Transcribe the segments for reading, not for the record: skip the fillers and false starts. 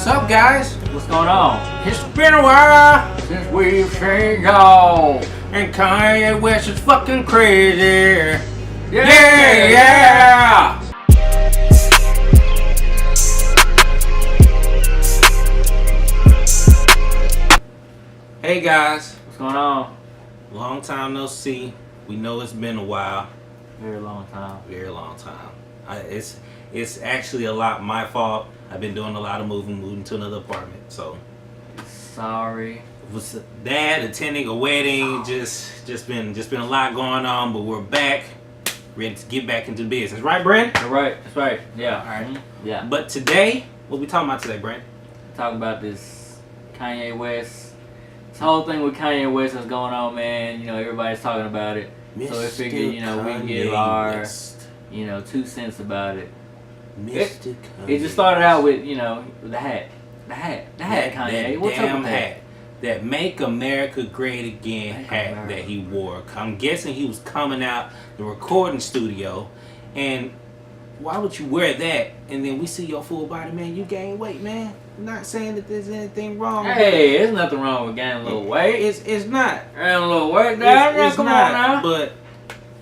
What's up, guys? What's going on? It's been a while since we've seen y'all, and Kanye West is fucking crazy. Yeah. Hey guys, What's going on? long time no see. We know it's been a while, Very long time. very long time. It's actually a lot my fault. I've been doing a lot of moving to another apartment, so. Sorry. Was that attending a wedding, just been a lot going on, but we're back, ready to get back into business, right, Brent? You're right. That's right. Yeah. All right. Yeah. But today, what we talking about today, Brent? Talk about this Kanye West. This whole thing with Kanye West is going on, man. You know, everybody's talking about it. So I figured, you know, we can give our, West. 2 cents about it. Mr. It just started out with, the hat. The hat, Kanye. That What's up damn with that? hat. That Make America Great Again hat that he wore. I'm guessing he was coming out the recording studio, and why would you wear that? And then we see your full body, man. You gain weight, man. I'm not saying that there's anything wrong. Hey, there's nothing wrong with gaining a little weight. It's not. Gaining a little weight now. It's Come not. on now. But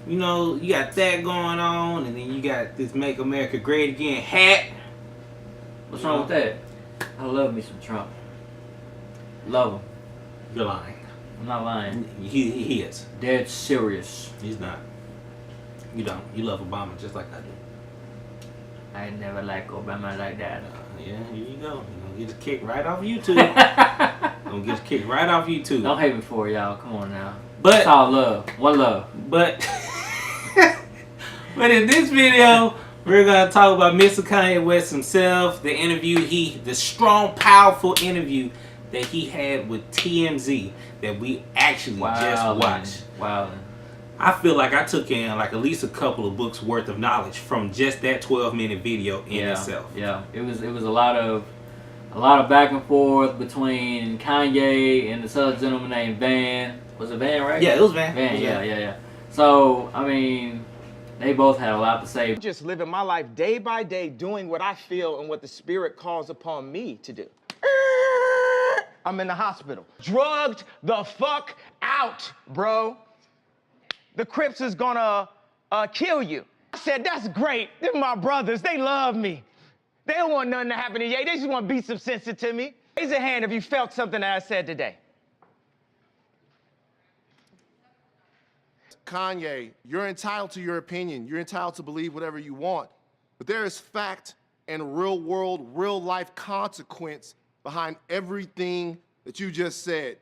you know, you got that going on, and then you got this Make America Great Again hat. What's wrong with that? I love me some Trump. Love him. You're lying. I'm not lying. He is. Dead serious. He's not. You don't. You love Obama just like I do. I never like Obama like that. Yeah, here you go. You're gonna get a kick right off YouTube. Gonna get a kick right off YouTube. Don't hate me for it, y'all. Come on now. But It's all love. One love. but but in this video, we're gonna talk about Mr. Kanye West himself, the interview the strong, powerful interview that he had with TMZ that we actually just watched. Wow. I feel like I took in like at least a couple of books worth of knowledge from just that 12-minute video in itself. Yeah. It was a lot of back and forth between Kanye and this other gentleman named Van. Was it Van, right? Yeah, it was Van. Van, It was Van. yeah. So, I mean, they both had a lot to say. Just living my life day by day, doing what I feel and what the Spirit calls upon me to do. I'm in the hospital. Drugged the fuck out, bro. The Crips is gonna kill you. I said, that's great. They're my brothers. They love me. They don't want nothing to happen to Ye. They just want to beat some sense into me. Raise a hand if you felt something that I said today. Kanye, you're entitled to your opinion. You're entitled to believe whatever you want. But there is fact and real world, real life consequence behind everything that you just said.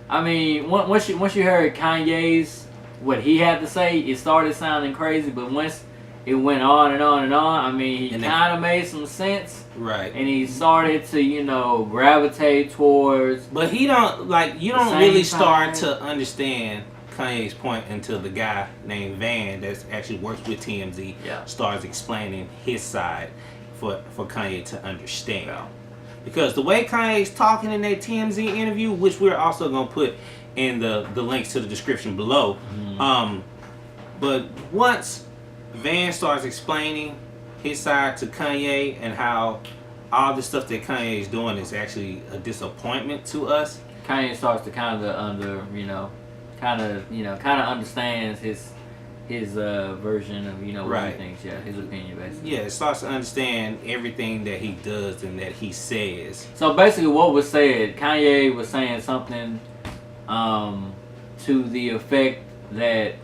I mean, once you heard Kanye's, what he had to say, it started sounding crazy, but once it went on and on and on, I mean, he kind of made some sense. Right. And he started to, gravitate towards. But you don't really start to understand Kanye's point until the guy named Van that actually works with TMZ starts explaining his side for Kanye to understand. Yeah. Because the way Kanye's talking in that TMZ interview, which we're also going to put in the links to the description below, but once Van starts explaining his side to Kanye and how all the stuff that Kanye is doing is actually a disappointment to us, Kanye starts to kind of understands his version of what he thinks, his opinion basically. Yeah, it starts to understand everything that he does and that he says. So basically, what was said, Kanye was saying something to the effect that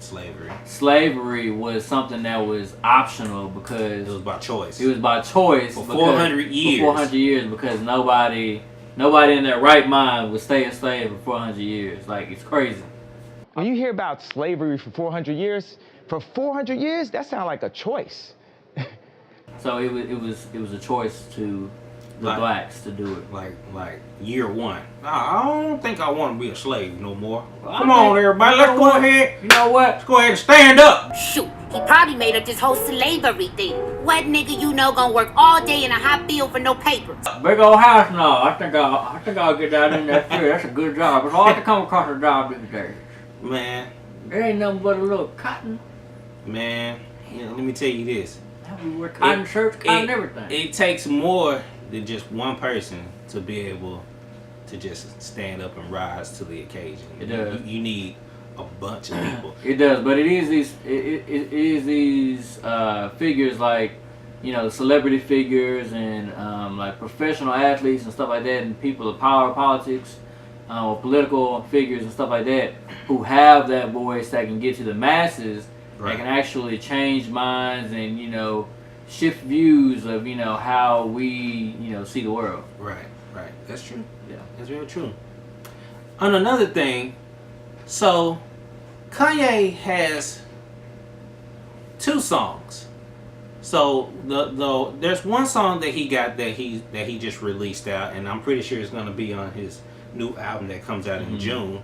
slavery was something that was optional because it was by choice. It was by choice for 400 years. For 400 years, because nobody in their right mind would stay a slave for 400 years. Like, it's crazy. When you hear about slavery for 400 years, that sounds like a choice. So it was a choice to the blacks to do it. Like year one. I don't think I want to be a slave no more. Come on, everybody, let's go ahead. You know what? Let's go ahead and stand up. Shoot, he probably made up this whole slavery thing. What nigga gonna work all day in a hot field for no papers? Big old house now. I think I'll get that in that field. That's a good job. It's hard to come across a job these days. Man. There ain't nothing but a little cotton. Man, let me tell you this. We wear cotton shirts, cotton everything. It takes more than just one person to be able to just stand up and rise to the occasion. It does. You need a bunch of people. It does, but it is these figures like, you know, celebrity figures and like professional athletes and stuff like that, and people of power, politics, or political figures and stuff like that, who have that voice that can get to the masses, Right. that can actually change minds and, you know, shift views of, you know, how we, you know, see the world. Right. That's true. Yeah. That's real true. And another thing, so Kanye has 2 songs. So there's one song that he got that he just released out, and I'm pretty sure it's gonna be on his new album that comes out in June.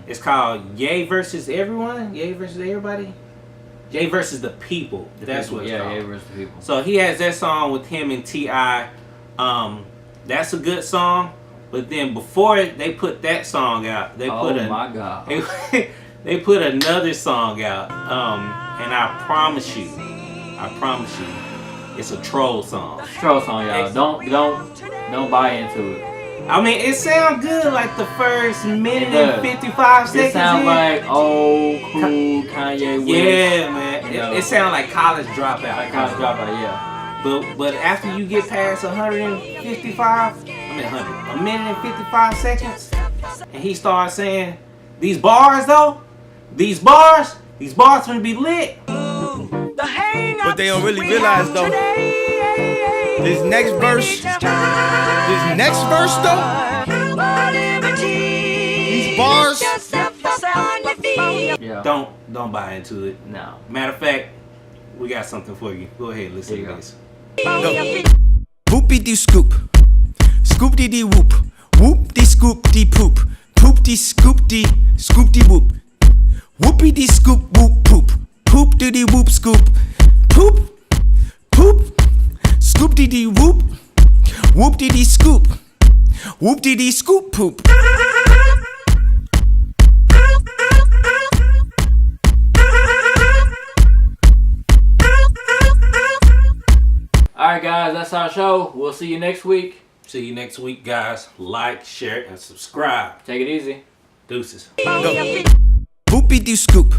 It's called Ye versus Everyone, Ye versus Everybody, Ye versus the People. That's what it's called. Ye versus the People. So he has that song with him and T.I. That's a good song. But then before they put that song out, they put my God. they put another song out. And I promise you, it's a troll song. Troll song, y'all. Don't buy into it. I mean, it sounds good like the first minute It does. and 55 seconds. It sounds in. like old cool Kanye West. Yeah, man. You know. It sounds like College Dropout. Like College Dropout, yeah. But after you get past 155, a minute and 55 seconds, and he starts saying these bars gonna be lit. What they don't really realize though, this next verse though, these bars. Yeah. Don't buy into it. No. Matter of fact, we got something for you. Go ahead, listen There to you go. this. Whoopie dee scoop, scoop dee dee whoop, whoop dee scoop dee poop, poop dee scoop dee whoop, whoopie dee scoop whoop poop, poop dee dee whoop scoop, poop, scoop dee dee whoop, whoop dee dee scoop poop. Alright, guys, that's our show. We'll see you next week. See you next week, guys. Like, share, and subscribe. Take it easy. Deuces. Whoopie dee scoop,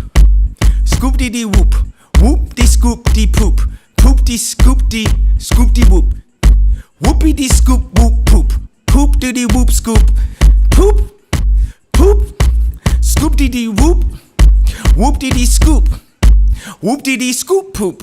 scoop dee dee whoop, whoop dee scoop dee poop, poop dee scoop dee whoop, whoopie dee scoop whoop poop, poop dee dee whoop scoop, poop, scoop dee dee whoop, whoop dee dee scoop poop.